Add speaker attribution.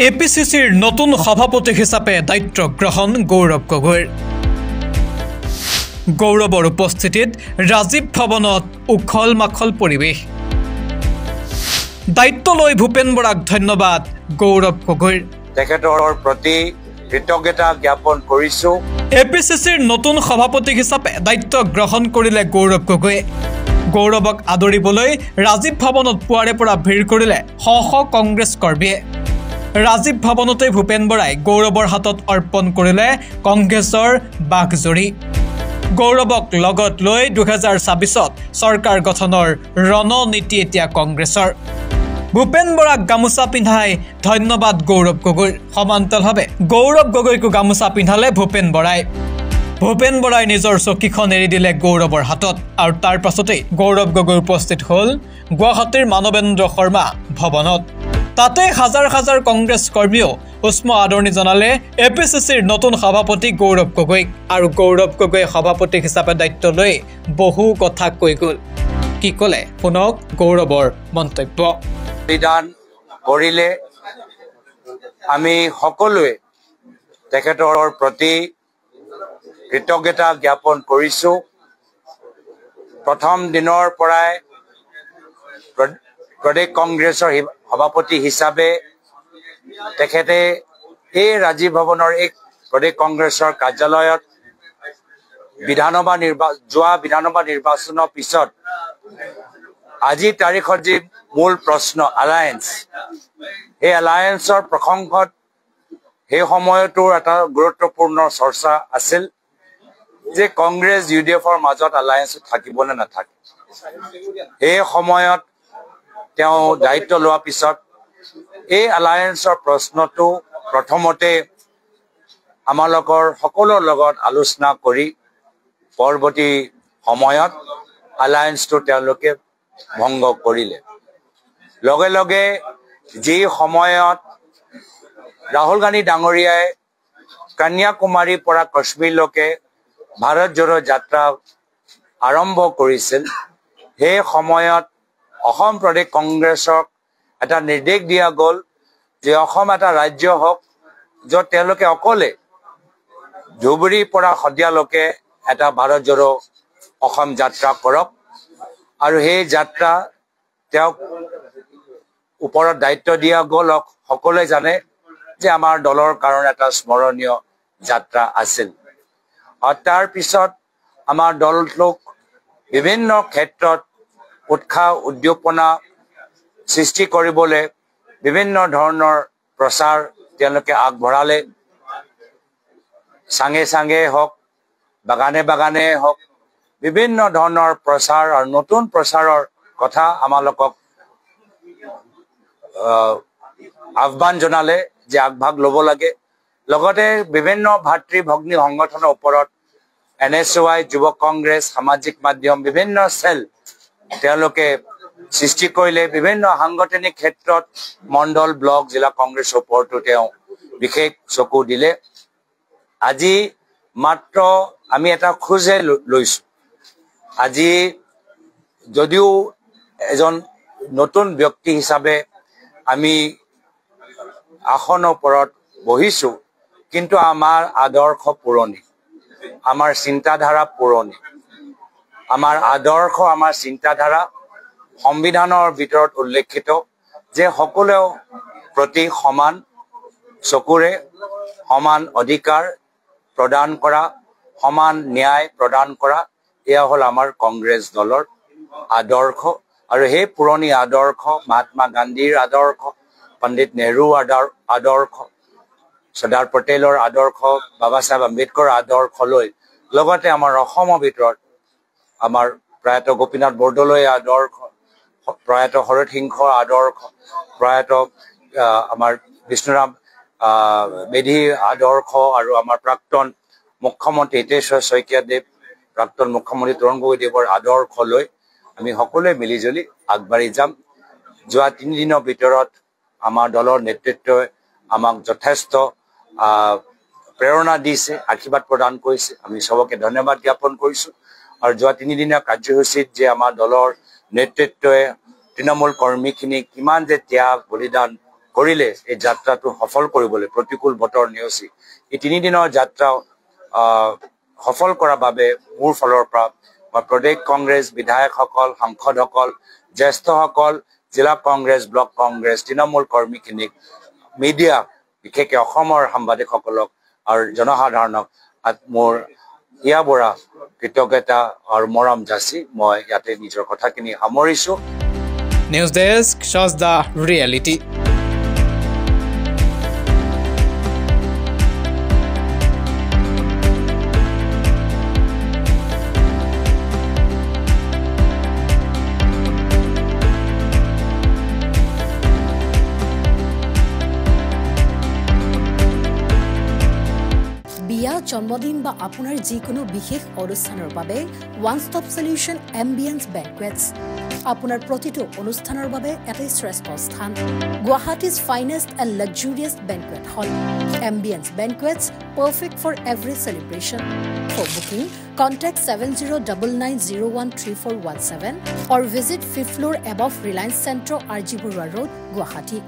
Speaker 1: এপিসিসিৰ নতুন সভাপতি হিচাপে দায়িত্ব গ্ৰহণ গৌৰৱ গগৈৰ। গৌৰৱৰ উপস্থিতিত ৰাজীৱ ভৱনত উখল মাখল পৰিৱেশ। দায়িত্ব লৈ ভূপেন বৰাক ধন্যবাদ গৌৰৱ গগৈৰ।
Speaker 2: তেখেতৰ প্ৰতি কৃতজ্ঞতা জ্ঞাপন কৰিছো।
Speaker 1: এপিসিসিৰ নতুন সভাপতি হিচাপে দায়িত্ব গ্ৰহণ কৰিলে গৌৰৱ গগৈয়ে। গৌৰৱক আদৰিবলৈ ৰাজীৱ ভৱনত পুৱাৰে পৰা ভিৰ কৰিলে শ শ কংগ্ৰেছ কৰ্মীয়ে। ৰাজীৱ ভৱনতে ভূপেন বৰাই গৌৰৱৰ হাতত অৰ্পণ কৰিলে কংগ্ৰেছৰ বাঘজৰী। গৌৰৱক লগত লৈ 2024ত চৰকাৰ গঠনৰ ৰণনীতি এতিয়া কংগ্ৰেছৰ। ভূপেন বৰাক গামোচা পিন্ধাই ধন্যবাদ গৌৰৱ গগৈৰ। সমান্তৰালভাৱে গৌৰৱ গগৈকো গামোচা পিন্ধালে ভূপেন বৰাই। ভূপেন বৰাই নিজৰ চকীখন এৰি দিলে গৌৰৱৰ হাতত আৰু তাৰ পাছতেই গৌৰৱ গগৈ উপস্থিত হ'ল গুৱাহাটীৰ মানৱেন্দ্ৰ শৰ্মা ভৱনত। তাতে হাজাৰ হাজাৰ কংগ্ৰেছ কৰ্মীয়েও উষ্ম আদৰণি জনালে এপিসিসিৰ নতুন সভাপতি গৌৰৱ গগৈক। আৰু গৌৰৱ গগৈয়ে সভাপতি হিচাপে দায়িত্ব লৈ বহু কথা কৈ গ'ল। কি ক'লে শুনক গৌৰৱৰ মন্তব্য।
Speaker 2: বিধান কৰিলে আমি সকলোৱে তেখেতৰ প্ৰতি কৃতজ্ঞতা জ্ঞাপন কৰিছো। প্ৰথম দিনৰ পৰাই প্ৰদেশ কংগ্ৰেছৰ সভাপতি হিচাপে তেখেতে এই ৰাজীৱ ভৱনৰ এক প্ৰদেশ কংগ্ৰেছৰ কাৰ্যালয়ত যোৱা বিধানসভা নিৰ্বাচনৰ পিছত আজি তাৰিখত যি মূল প্ৰশ্ন এলায়েন্স, এই এলায়েন্সৰ প্ৰসংগত সেই সময়তো এটা গুৰুত্বপূৰ্ণ চৰ্চা আছিল যে কংগ্ৰেছ UDFৰ মাজত এলায়েন্স থাকিব নে নাথাকে। এই সময়ত তেওঁ দায়িত্ব লোৱাৰ পিছত এই এলায়েন্সৰ প্ৰশ্নটো প্ৰথমতে আমালোকৰ সকলোৰ লগত আলোচনা কৰি পৰৱৰ্তী সময়ত এলায়েন্সটো তেওঁলোকে ভংগ কৰিলে। লগে লগে যি সময়ত ৰাহুল গান্ধী ডাঙৰীয়াই কন্যাকুমাৰীৰ পৰা কাশ্মীৰলৈকে ভাৰত জোড়ো যাত্ৰা আৰম্ভ কৰিছিল, সেই সময়ত অসম প্ৰদেশ কংগ্ৰেছক এটা নিৰ্দেশ দিয়া গ'ল যে অসম এটা ৰাজ্য হওক য'ত তেওঁলোকে অকলে ধুবুৰীৰ পৰা শদিয়ালৈকে এটা ভাৰত জোড়ো অসম যাত্ৰা কৰক। আৰু সেই যাত্ৰা তেওঁক ওপৰত দায়িত্ব দিয়া গ'ল। সকলোৱে জানে যে আমাৰ দলৰ কাৰণে এটা স্মৰণীয় যাত্ৰা আছিল। আৰু তাৰ পিছত আমাৰ দলটোক বিভিন্ন ক্ষেত্ৰত উৎসাহ উদ্দীপনা সৃষ্টি কৰিবলৈ বিভিন্ন ধৰণৰ প্ৰচাৰ তেওঁলোকে আগবঢ়ালে। চাঙে চাঙে হওক, বাগানে বাগানে হওক, বিভিন্ন ধৰণৰ প্ৰচাৰ আৰু নতুন প্ৰচাৰৰ কথা আমালোকক আহ্বান জনালে যে আগভাগ ল'ব লাগে। লগতে বিভিন্ন ভাতৃ ভগ্নী সংগঠনৰ ওপৰত NSY, যুৱ কংগ্ৰেছ, সামাজিক মাধ্যম, বিভিন্ন চেল তেওঁলোকে সৃষ্টি কৰিলে। বিভিন্ন সাংগঠনিক ক্ষেত্ৰত মণ্ডল, ব্লক, জিলা কংগ্ৰেছৰ ওপৰতো তেওঁ বিশেষ চকু দিলে। আজি মাত্ৰ আমি এটা খোজহে লৈছো। আজি যদিও এজন নতুন ব্যক্তি হিচাপে আমি আসনৰ ওপৰত বহিছো, কিন্তু আমাৰ আদৰ্শ পুৰণি, আমাৰ চিন্তাধাৰা পুৰণি। আমাৰ আদৰ্শ, আমাৰ চিন্তাধাৰা সংবিধানৰ ভিতৰত উল্লেখিত যে সকলোৰে প্ৰতি সমান চকুৰে সমান অধিকাৰ প্ৰদান কৰা, সমান ন্যায় প্ৰদান কৰা, এয়া হ'ল আমাৰ কংগ্ৰেছ দলৰ আদৰ্শ। আৰু সেই পুৰণি আদৰ্শ, মহাত্মা গান্ধীৰ আদৰ্শ, পণ্ডিত নেহৰুৰ আদৰ্শ, চৰ্দাৰ পেটেলৰ আদৰ্শ, বাবা চাহেব আম্বেদকাৰৰ আদৰ্শ লৈ লগতে আমাৰ অসমৰ ভিতৰত আমাৰ প্ৰয়াত গোপীনাথ বৰদলৈৰ আদৰ্শ, প্ৰয়াত শৰৎ সিংহৰ আদৰ্শ, প্ৰয়াত আমাৰ বিষ্ণুৰাম মেধিৰ আদৰ্শ আৰু আমাৰ প্ৰাক্তন মুখ্যমন্ত্ৰী হিতেশ্বৰ শইকীয়াদেৱ, প্ৰাক্তন মুখ্যমন্ত্ৰী তৰুণ গগৈদেৱৰ আদৰ্শ লৈ আমি সকলোৱে মিলিজুলি আগবাঢ়ি যাম। যোৱা 3 দিনৰ ভিতৰত আমাৰ দলৰ নেতৃত্বই আমাক যথেষ্ট প্ৰেৰণা দিছে, আশীৰ্বাদ প্ৰদান কৰিছে। আমি চবকে ধন্যবাদ জ্ঞাপন কৰিছো। আৰু যোৱা 3 দিনীয়া কাৰ্যসূচীত যে আমাৰ দলৰ নেতৃত্বই তৃণমূল কৰ্মীখিনি কিমান যে ত্যাগ বলিদান কৰিলে এই যাত্ৰাটো সফল কৰিবলৈ প্ৰতিকূল বতৰ নেওচি এই 3 দিনৰ যাত্ৰা সফল কৰাৰ বাবে মোৰ ফালৰ পৰা প্ৰদেশ কংগ্ৰেছ বিধায়কসকল সাংসদসকল জ্যেষ্ঠসকল জিলা কংগ্ৰেছ ব্লক কংগ্ৰেছ তৃণমূল কৰ্মীখিনিক মিডিয়া বিশেষকৈ অসমৰ সাংবাদিকসকলক আৰু জনসাধাৰণক মোৰ ইয়াবৰা কৃতজ্ঞতা আৰু মৰম যাচি মই ইয়াতে নিজৰ কথাখিনি সামৰিছো
Speaker 1: news desk shows the reality
Speaker 3: জন্মদিন বা আপোনাৰ যিকোনো বিশেষ অনুষ্ঠানৰ বাবে one stop solution Ambience banquets আপোনাৰ প্ৰতিটো অনুষ্ঠানৰ বাবে এটা শ্ৰেষ্ঠ স্থান গুৱাহাটীৰ finest and luxurious banquet hall Ambience banquets perfect for every celebration for booking contact 7099013417 or visit 5th floor above Reliance Centro RG Burwa Road Guwahati